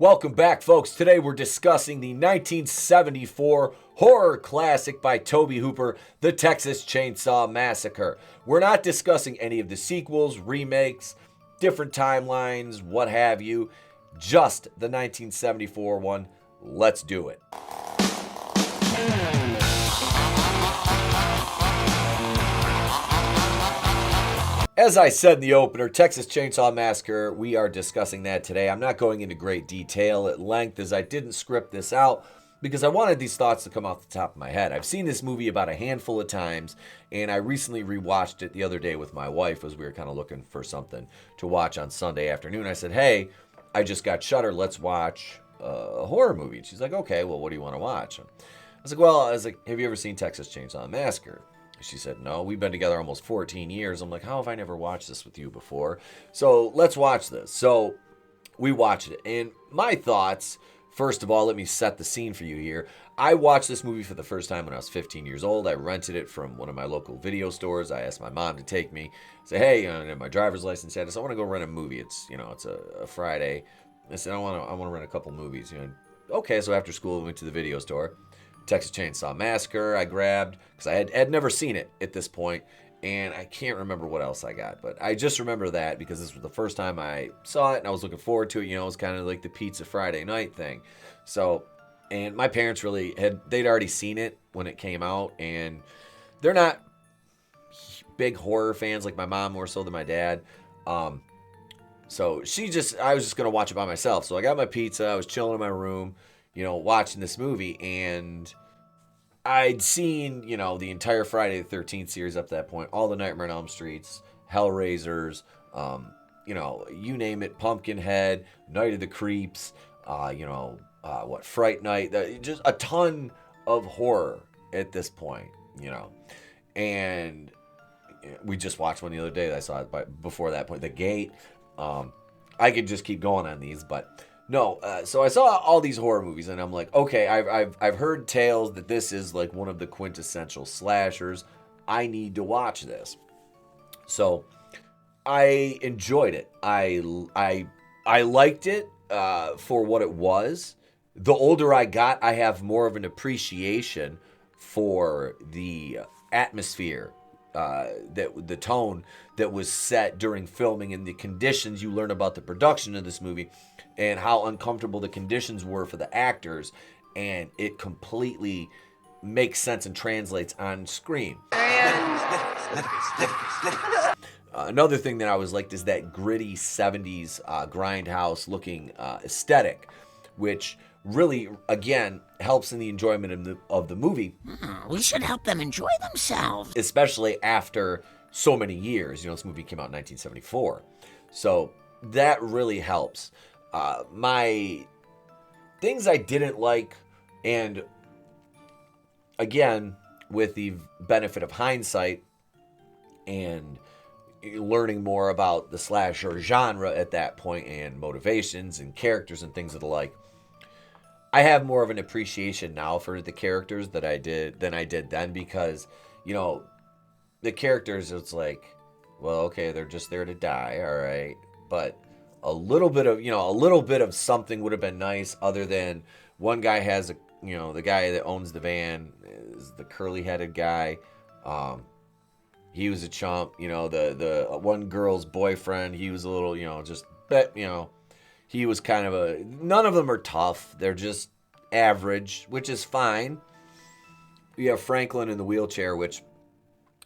Welcome back, folks. Today we're discussing the 1974 horror classic by Tobe Hooper, The Texas Chainsaw Massacre. We're not discussing any of the sequels, remakes, different timelines, what have you. Just the 1974 one. Let's do it. As I said in the opener, Texas Chainsaw Massacre, we are discussing that today. I'm not going into great detail at length as I didn't script this out because I wanted these thoughts to come off the top of my head. I've seen this movie about a handful of times, and I recently rewatched it the other day with my wife as we were kind of looking for something to watch on Sunday afternoon. I said, hey, I just got Shudder, let's watch a horror movie. And she's like, okay, well, what do you want to watch? I was like, have you ever seen Texas Chainsaw Massacre? She said, no, we've been together almost 14 years. I'm like, how have I never watched this with you before? So let's watch this. So we watched it. And my thoughts, first of all, let me set the scene for you here. I watched this movie for the first time when I was 15 years old. I rented it from one of my local video stores. I asked my mom to take me. Say, hey, I have my driver's license status. I want to go rent a movie. It's a Friday. I said, I want to rent a couple movies. Okay, so after school, we went to the video store. Texas Chainsaw Massacre I grabbed because I had never seen it at this point, and I can't remember what else I got, but I just remember that because this was the first time I saw it and I was looking forward to it. It was kind of like the pizza Friday night thing. So, and my parents they'd already seen it when it came out, and they're not big horror fans like my mom, more so than my dad. So I was just going to watch it by myself. So I got my pizza, I was chilling in my room, watching this movie, and I'd seen, the entire Friday the 13th series up to that point, all the Nightmare on Elm Streets, Hellraisers, you name it, Pumpkinhead, Night of the Creeps, Fright Night, just a ton of horror at this point, and we just watched one the other day that I saw it, but before that point, The Gate. I could just keep going on these, but no, so I saw all these horror movies, and I'm like, okay, I've heard tales that this is like one of the quintessential slashers. I need to watch this. So I enjoyed it. I liked it for what it was. The older I got, I have more of an appreciation for the atmosphere, the tone that was set during filming and the conditions. You learn about the production of this movie and how uncomfortable the conditions were for the actors, and it completely makes sense and translates on screen. Another thing that I always liked is that gritty 70s grindhouse looking aesthetic, which really, again, helps in the enjoyment of the movie. We should help them enjoy themselves. Especially after so many years. This movie came out in 1974. So that really helps. My things I didn't like, and again, with the benefit of hindsight and learning more about the slasher genre at that point and motivations and characters and things of the like, I have more of an appreciation now for the characters than I did then because, the characters, it's like, well, okay, they're just there to die, all right, but a little bit of something would have been nice. Other than one guy has the guy that owns the van is the curly-headed guy. He was a chump. The one girl's boyfriend, he was a little, he was kind of none of them are tough. They're just average, which is fine. You have Franklin in the wheelchair, which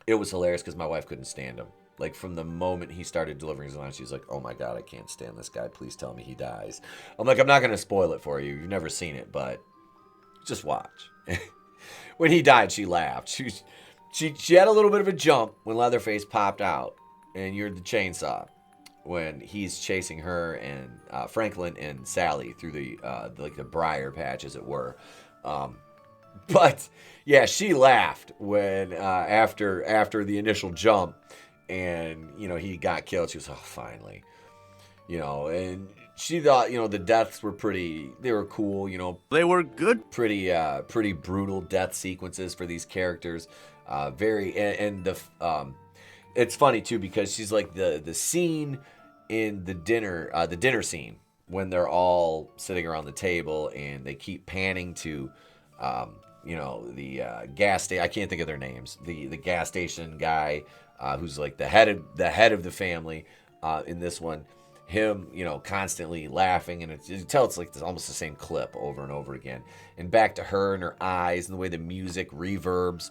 it was hilarious because my wife couldn't stand him. Like, from the moment he started delivering his lines, she's like, oh my God, I can't stand this guy. Please tell me he dies. I'm like, I'm not going to spoil it for you. You've never seen it, but just watch. When he died, she laughed. She had a little bit of a jump when Leatherface popped out and you're the chainsaw, when he's chasing her and Franklin and Sally through the briar patch, as it were. But yeah, she laughed when after the initial jump and he got killed. She was, oh, finally, and she thought the deaths were they were cool. They were good. Pretty brutal death sequences for these characters. It's funny too because she's like the scene in the dinner scene when they're all sitting around the table and they keep panning to, the gas station. I can't think of their names. The gas station guy who's like the head of the family in this one. Him, constantly laughing, and you can tell it's like almost the same clip over and over again. And back to her and her eyes and the way the music reverbs.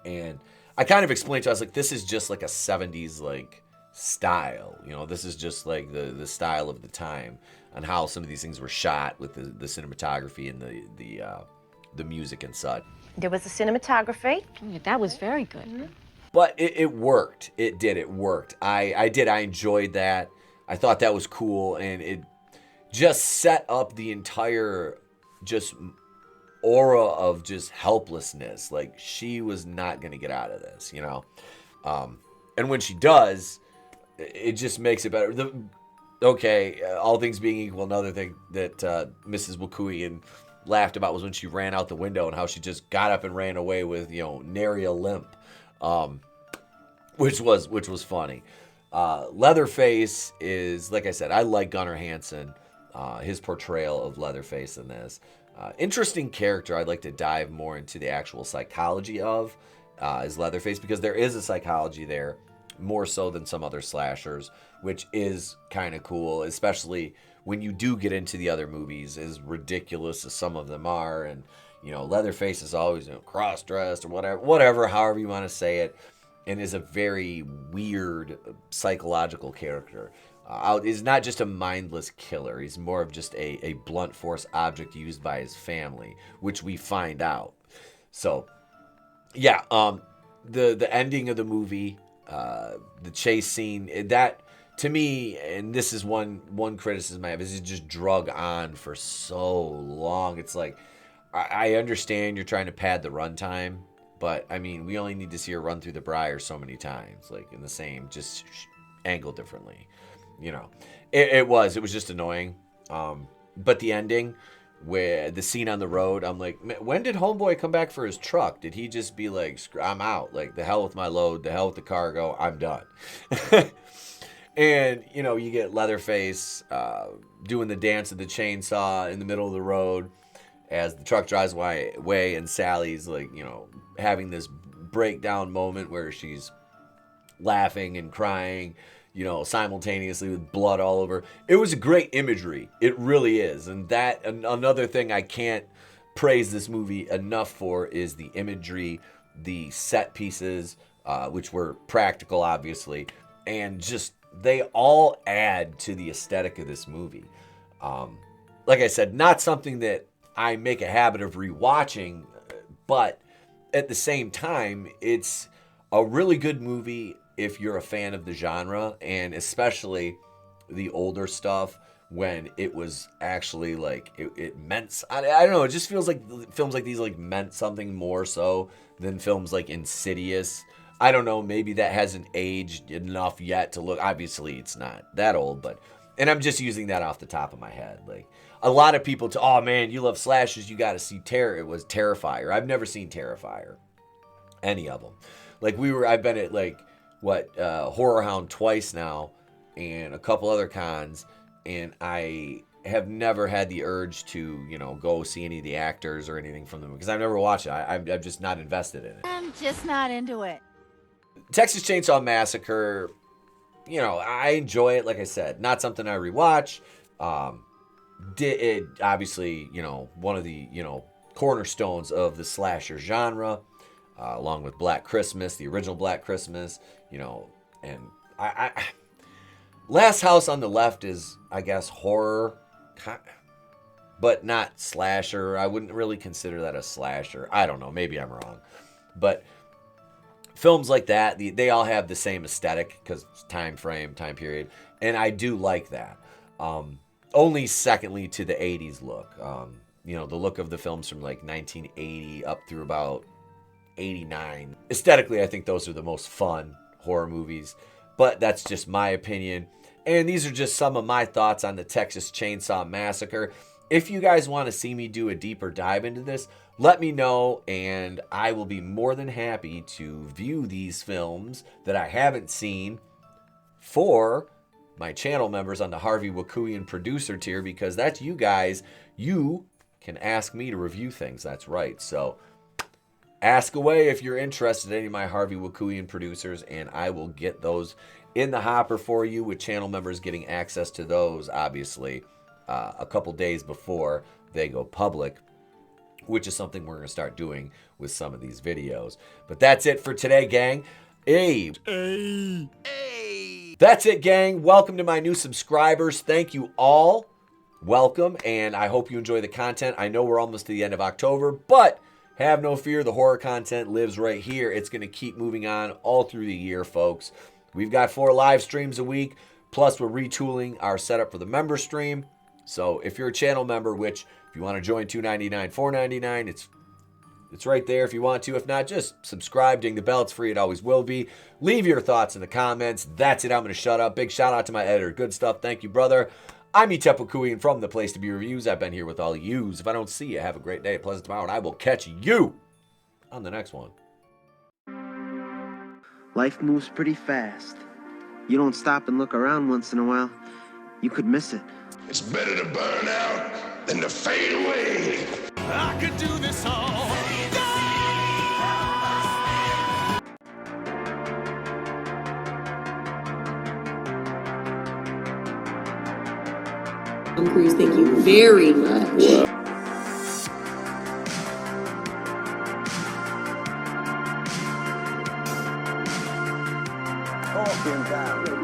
And I kind of explained to her, I was like, this is just like a 70s like style. This is just like the style of the time and how some of these things were shot with the cinematography and the music and such. There was the cinematography. That was very good. Mm-hmm. But it worked. It did. It worked. I enjoyed that. I thought that was cool. And it just set up the entire just aura of just helplessness. Like, she was not going to get out of this, And when she does, it just makes it better. All things being equal, another thing that Mrs. Wakuian laughed about was when she ran out the window and how she just got up and ran away with nary a limp, which was funny. Leatherface is, like I said, I like Gunnar Hansen, his portrayal of Leatherface in this. Interesting character. I'd like to dive more into the actual psychology of is Leatherface, because there is a psychology there more so than some other slashers, which is kind of cool, especially when you do get into the other movies, as ridiculous as some of them are. And, Leatherface is always cross-dressed or whatever, however you want to say it, and is a very weird psychological character. Is not just a mindless killer. He's more of just a blunt force object used by his family, which we find out. So, yeah, the ending of the movie, the chase scene, that, to me, and this is one criticism I have, is it just drug on for so long. It's like, I understand you're trying to pad the runtime, but, I mean, we only need to see her run through the briar so many times, like, in the same, just angled differently. It was just annoying. But the ending, where the scene on the road, I'm like, when did Homeboy come back for his truck? Did he just be like, I'm out, like, the hell with my load, the hell with the cargo, I'm done. And, you get Leatherface doing the dance of the chainsaw in the middle of the road as the truck drives away, and Sally's, like, having this breakdown moment where she's laughing and crying, simultaneously with blood all over. It was great imagery. It really is. And another thing I can't praise this movie enough for is the imagery, the set pieces, which were practical, obviously, and just they all add to the aesthetic of this movie. Like I said, not something that I make a habit of rewatching, but at the same time, it's a really good movie if you're a fan of the genre, and especially the older stuff, when it was actually like it meant, I don't know, it just feels like films like these like meant something more so than films like Insidious. I don't know, maybe that hasn't aged enough yet to look, obviously it's not that old, but, and I'm just using that off the top of my head. Like, a lot of people, oh man, you love slashers, you got to see it was Terrifier. I've never seen Terrifier, any of them. Like, I've been at like, Horror Hound twice now, and a couple other cons, and I have never had the urge to, go see any of the actors or anything from them, because I've never watched it. I'm just not invested in it. I'm just not into it. Texas Chainsaw Massacre, I enjoy it, like I said. Not something I rewatch. It obviously, one of the, cornerstones of the slasher genre, along with Black Christmas, the original Black Christmas, and I Last House on the Left is, I guess, horror, but not slasher. I wouldn't really consider that a slasher. I don't know. Maybe I'm wrong. But films like that, they all have the same aesthetic because time frame, time period. And I do like that. Only secondly to the 80s look. The look of the films from like 1980 up through about 89. Aesthetically, I think those are the most fun horror movies. But that's just my opinion. And these are just some of my thoughts on the Texas Chainsaw Massacre. If you guys want to see me do a deeper dive into this, let me know, and I will be more than happy to view these films that I haven't seen for my channel members on the Harvey Wakuian producer tier, because that's you guys. You can ask me to review things. That's right. So ask away if you're interested in any of my Harvey Wakuian producers, and I will get those in the hopper for you, with channel members getting access to those, obviously, a couple days before they go public, which is something we're going to start doing with some of these videos. But that's it for today, gang. That's it, gang. Welcome to my new subscribers. Thank you all. Welcome, and I hope you enjoy the content. I know we're almost to the end of October, but have no fear. The horror content lives right here. It's going to keep moving on all through the year, folks. We've got 4 live streams a week, plus we're retooling our setup for the member stream. So if you're a channel member, which if you want to join, $2.99, $4.99, it's right there if you want to. If not, just subscribe, ding the bell. It's free. It always will be. Leave your thoughts in the comments. That's it. I'm going to shut up. Big shout out to my editor, Goodstuff. Thank you, brother. I'm Etep from The Place to Be Reviews. I've been here with all yous. If I don't see you, have a great day, a pleasant tomorrow, and I will catch you on the next one. Life moves pretty fast. You don't stop and look around once in a while, you could miss it. It's better to burn out than to fade away. I could do this all day. Cruise, thank you very much.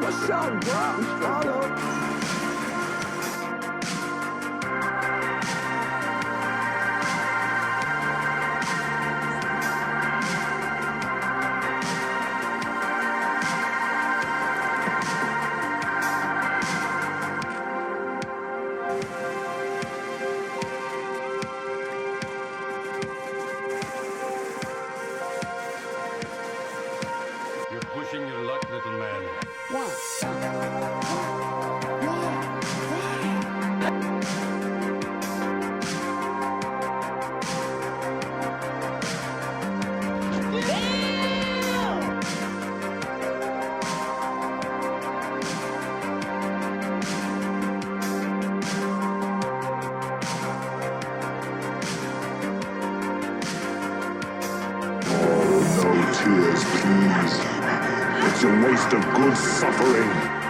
What's up, bro? You're pushing your luck, little man. No tears, please. It's a waste of good suffering.